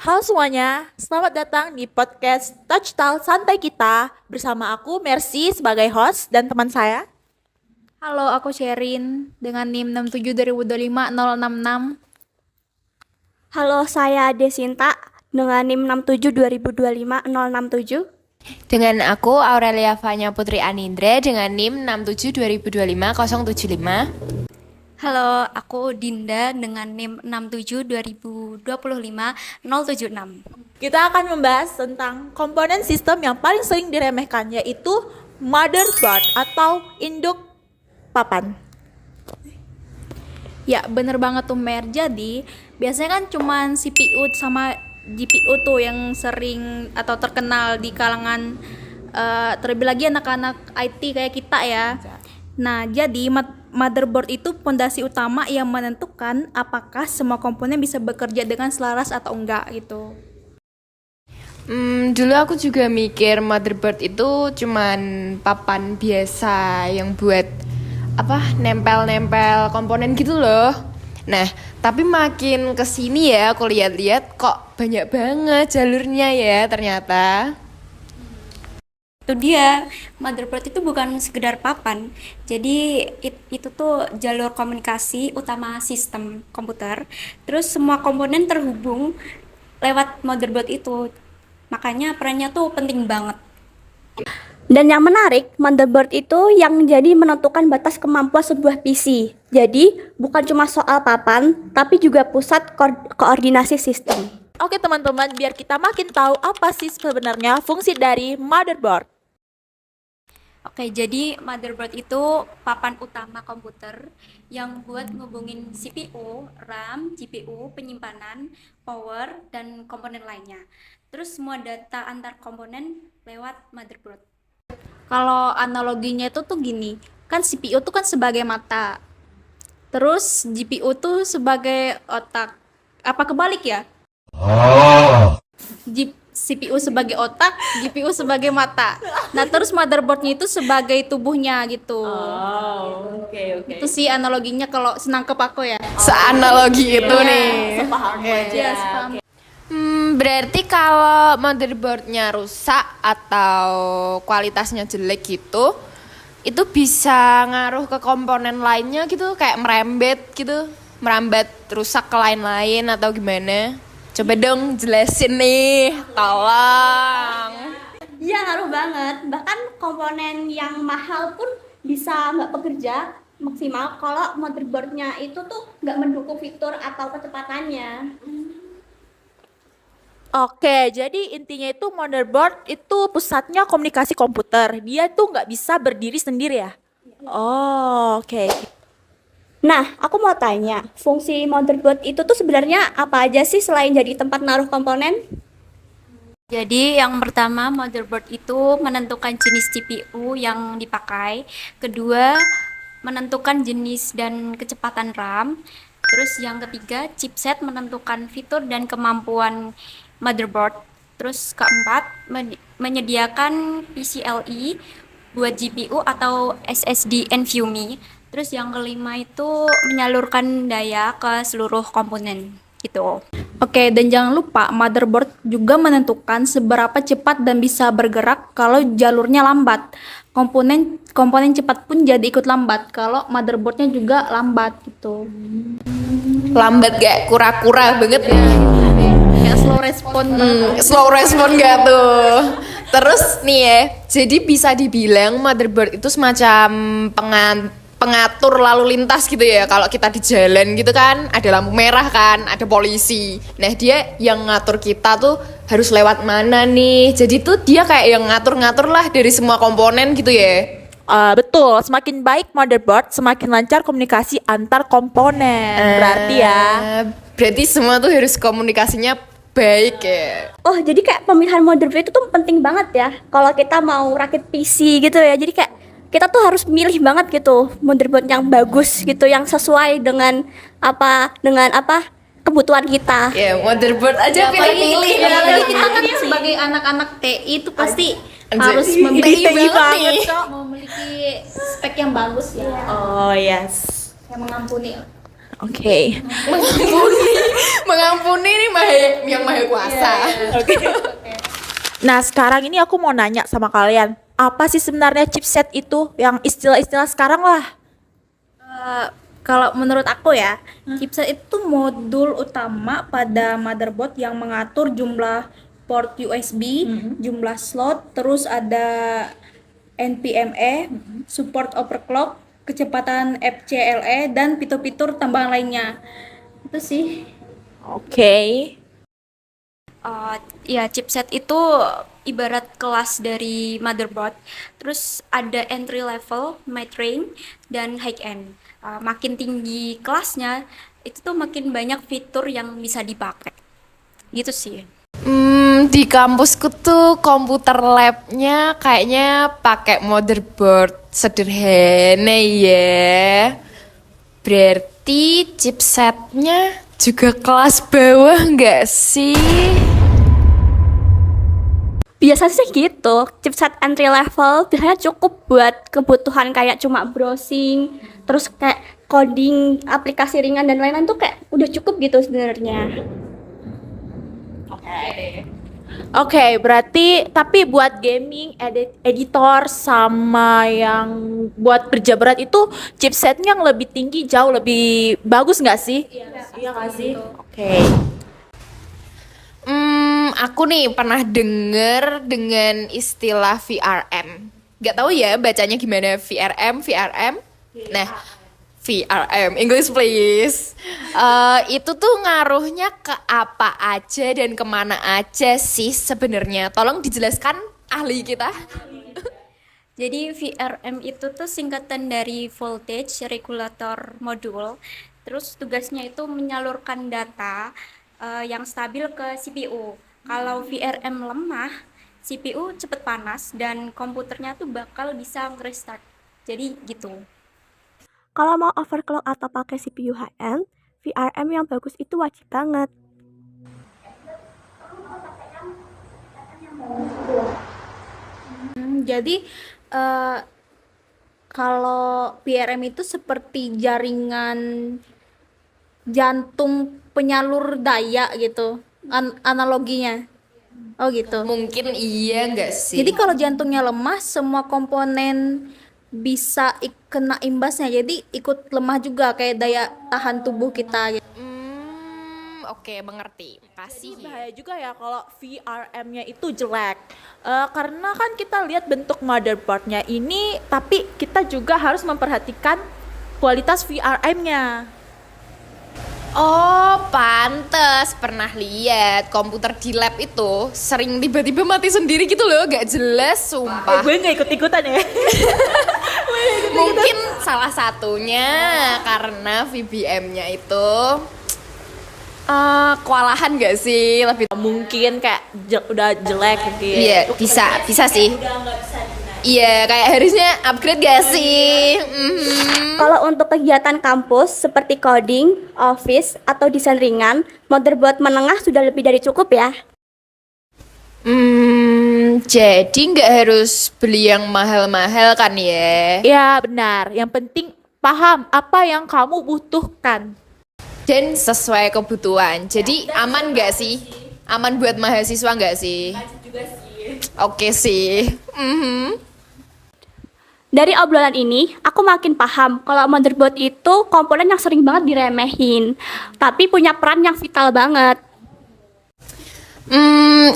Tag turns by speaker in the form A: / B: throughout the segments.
A: Halo semuanya, selamat datang di podcast Touch Talk Santai Kita bersama aku Mercy sebagai host dan teman saya.
B: Halo, aku Sherin dengan NIM 67 2025 066.
C: Halo, saya Desinta dengan NIM 67 2025 067.
D: Dengan aku Aurelia Fanya Putri Anindra dengan NIM 67 2025 075.
E: Halo, aku Dinda dengan NIM 67 2025 076.
A: Kita akan membahas tentang komponen sistem yang paling sering diremehkan, yaitu motherboard atau induk papan.
B: Ya, bener banget tuh Mer. Jadi, biasanya kan cuman CPU sama GPU tuh yang sering atau terkenal di kalangan terlebih lagi anak-anak IT kayak kita ya. Nah, jadi motherboard itu pondasi utama yang menentukan apakah semua komponen bisa bekerja dengan selaras atau enggak gitu.
D: Dulu aku juga mikir motherboard itu cuman papan biasa yang buat nempel-nempel komponen gitu loh. Nah, tapi makin kesini ya aku lihat-lihat kok banyak banget jalurnya ya ternyata.
E: Itu dia, motherboard itu bukan sekedar papan. Jadi itu tuh jalur komunikasi utama sistem komputer. Terus semua komponen terhubung lewat motherboard itu. Makanya perannya tuh penting banget.
C: Dan yang menarik, motherboard itu yang jadi menentukan batas kemampuan sebuah PC. Jadi, bukan cuma soal papan, tapi juga pusat koordinasi sistem.
A: Oke teman-teman, biar kita makin tahu apa sih sebenarnya fungsi dari motherboard.
E: Oke, jadi motherboard itu papan utama komputer yang buat ngubungin CPU, RAM, GPU, penyimpanan, power, dan komponen lainnya. Terus semua data antar komponen lewat motherboard.
B: Kalau analoginya itu tuh gini, kan CPU tuh kan sebagai mata, terus GPU tuh sebagai otak. Apa kebalik ya? CPU sebagai otak, GPU sebagai mata. Nah, terus motherboardnya itu sebagai tubuhnya gitu.
A: Oke.
B: Itu sih analoginya kalau senangkep aku ya.
D: Seanalogi itu nih.
A: Sepaham
B: Iya, sepaham.
D: Berarti kalau motherboardnya rusak atau kualitasnya jelek gitu, itu bisa ngaruh ke komponen lainnya gitu, kayak merambat rusak ke lain-lain atau gimana? Coba dong jelasin nih, tolong.
C: Iya, ngaruh banget. Bahkan komponen yang mahal pun bisa nggak bekerja maksimal kalau motherboardnya itu tuh nggak mendukung fitur atau kecepatannya.
A: Oke, jadi intinya itu motherboard itu pusatnya komunikasi komputer. Dia tuh nggak bisa berdiri sendiri ya? Oh, oke.
C: Nah, aku mau tanya, fungsi motherboard itu tuh sebenarnya apa aja sih selain jadi tempat naruh komponen?
E: Jadi yang pertama, motherboard itu menentukan jenis CPU yang dipakai. Kedua, menentukan jenis dan kecepatan RAM. Terus yang ketiga, chipset menentukan fitur dan kemampuan motherboard. Terus keempat, menyediakan PCIe buat GPU atau SSD NVMe. Terus yang kelima itu menyalurkan daya ke seluruh komponen gitu.
B: Oke, dan jangan lupa motherboard juga menentukan seberapa cepat dan bisa bergerak kalau jalurnya lambat. Komponen cepat pun jadi ikut lambat kalau motherboardnya juga lambat gitu.
D: Lambat gak? Kura-kura banget ya.
B: Kayak slow respon.
D: Slow respon gak tuh? Terus nih ya, jadi bisa dibilang motherboard itu semacam pengatur lalu lintas gitu ya. Kalau kita di jalan gitu kan, ada lampu merah kan, ada polisi. Nah, dia yang ngatur kita tuh harus lewat mana nih. Jadi tuh dia kayak yang ngatur-ngatur lah dari semua komponen gitu ya.
A: Betul, semakin baik motherboard, semakin lancar komunikasi antar komponen. Berarti ya.
D: Berarti semua tuh harus komunikasinya baik ya.
C: Oh, jadi kayak pemilihan motherboard itu tuh penting banget ya. Kalau kita mau rakit PC gitu ya. Jadi kayak kita tuh harus milih banget gitu motherboard yang bagus gitu, yang sesuai dengan apa kebutuhan kita.
D: Ya, motherboard aja pilih-pilih.
B: Apalagi kita kan sebagai anak-anak TI itu pasti
D: Anjay.
B: harus
D: TI
B: memiliki
D: banget nih.
B: memiliki spek yang bagus ya.
A: Oh yes.
B: Yang mengampuni.
A: Oke.
D: Mengampuni nih yang maha kuasa.
A: Nah, sekarang ini aku mau nanya sama kalian, apa sih sebenarnya chipset itu? Yang istilah-istilah sekarang lah.
B: Kalau menurut aku ya, chipset itu modul utama pada motherboard yang mengatur jumlah port USB, jumlah slot, terus ada NVMe, support overclock, kecepatan FCLE, dan fitur-fitur tambahan lainnya. Itu sih.
A: Oke.
E: Ya, chipset itu ibarat kelas dari motherboard. Terus ada entry level, mid range, dan high end. Makin tinggi kelasnya, itu tuh makin banyak fitur yang bisa dipakai. Gitu sih.
D: Di kampusku tuh komputer labnya kayaknya pakai motherboard sederhana ya. Berarti chipsetnya juga kelas bawah nggak sih?
C: Biasanya sih gitu, chipset entry level biasanya cukup buat kebutuhan kayak cuma browsing, terus kayak coding, aplikasi ringan dan lain-lain tuh kayak udah cukup gitu sebenarnya.
A: Oke, berarti tapi buat gaming, editor sama yang buat kerja berat itu chipsetnya yang lebih tinggi jauh lebih bagus nggak sih? Iya nggak sih? Oke.
D: Aku nih pernah denger dengan istilah VRM. Gak tahu ya bacanya gimana, VRM. Nah, VRM, English please. Itu tuh ngaruhnya ke apa aja dan kemana aja sih sebenarnya? Tolong dijelaskan ahli kita.
E: Jadi VRM itu tuh singkatan dari voltage regulator module. Terus tugasnya itu menyalurkan data yang stabil ke CPU. Kalau VRM lemah, CPU cepet panas dan komputernya tuh bakal bisa nge-restart. Jadi gitu.
C: Kalau mau overclock atau pakai CPU high-end, VRM yang bagus itu wajib banget.
B: Jadi kalau VRM itu seperti jaringan jantung penyalur daya gitu, analoginya. Oh gitu.
D: Mungkin iya nggak sih?
B: Jadi kalau jantungnya lemah, semua komponen bisa kena imbasnya. Jadi ikut lemah juga kayak daya tahan tubuh kita gitu.
D: Oke, mengerti. Makasih.
A: Bahaya juga ya kalau VRM-nya itu jelek. Karena kan kita lihat bentuk motherboard-nya ini, tapi kita juga harus memperhatikan kualitas VRM-nya.
D: Oh, pantes pernah lihat komputer di lab itu sering tiba-tiba mati sendiri gitu loh, gak jelas sumpah.
A: Gue nggak ikut-ikutan ya.
D: Mungkin salah satunya karena VBM-nya itu kewalahan gak sih? Lebih
A: Mungkin kayak udah jelek mungkin.
D: iya, bisa sih. Iya, kayak harusnya upgrade gak sih?
C: Kalau untuk kegiatan kampus seperti coding, office, atau desain ringan, motherboard menengah sudah lebih dari cukup ya.
D: Jadi nggak harus beli yang mahal-mahal kan ya?
A: Ya benar. Yang penting paham apa yang kamu butuhkan.
D: Dan sesuai kebutuhan. Jadi aman nggak sih? Aman buat mahasiswa nggak sih? Oke sih.
C: Dari obrolan ini, aku makin paham kalau motherboard itu komponen yang sering banget diremehin, tapi punya peran yang vital banget.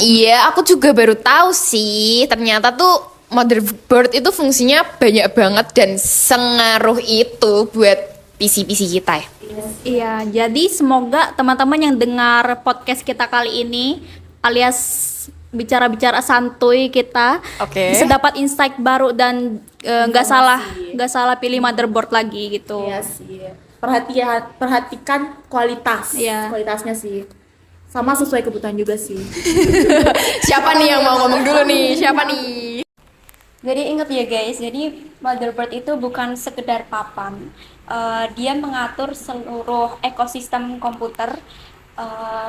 D: Iya, aku juga baru tahu sih. Ternyata tuh motherboard itu fungsinya banyak banget dan sengaruh itu buat PC-PC kita ya.
B: Iya, jadi semoga teman-teman yang dengar podcast kita kali ini alias bicara-bicara santuy kita
D: Oke.
B: bisa dapat insight baru dan nggak salah pilih motherboard lagi gitu.
A: Iya sih. Perhatikan kualitas.
B: Iya.
A: Kualitasnya sih. Sama sesuai kebutuhan juga sih.
D: Siapa nih yang mau ngomong dulu nih? Siapa nih?
E: Jadi ingat ya guys, jadi motherboard itu bukan sekedar papan. Dia mengatur seluruh ekosistem komputer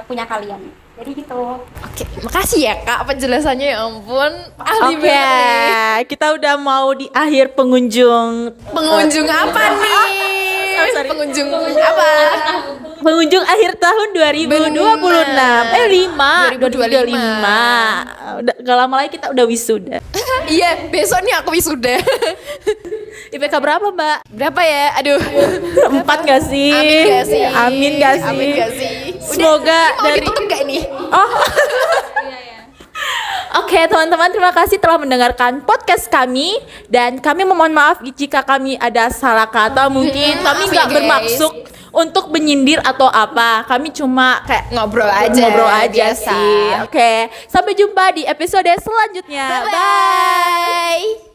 E: punya kalian. Jadi gitu.
D: Oke, makasih ya Kak penjelasannya, ya ampun. Ahli
A: Oke,
D: banget nih.
A: kita udah mau di akhir pengunjung.
D: Pengunjung apa nih?
A: Sorry.
D: Pengunjung apa?
A: pengunjung akhir tahun 2026. 2025. Udah gak lama lagi kita udah wisuda.
D: Iya, besok nih aku wisuda.
A: IPK berapa, Mbak?
D: Berapa ya? Aduh.
A: 4 gak sih?
D: Amin gak sih?
A: Amin gak sih?
D: Amin gak sih?
A: Semoga
D: Mau
A: dari
D: ditutup gak ini?
A: Oh. Oke, teman-teman, terima kasih telah mendengarkan podcast kami dan kami memohon maaf jika kami ada salah kata. Mungkin kami
D: Maaf ya,
A: nggak
D: guys.
A: bermaksud untuk menyindir atau apa. Kami cuma kayak
D: Ngobrol aja.
A: ngobrol aja
D: biasa.
A: sih. Oke, sampai jumpa di episode selanjutnya. Bye.
D: Bye.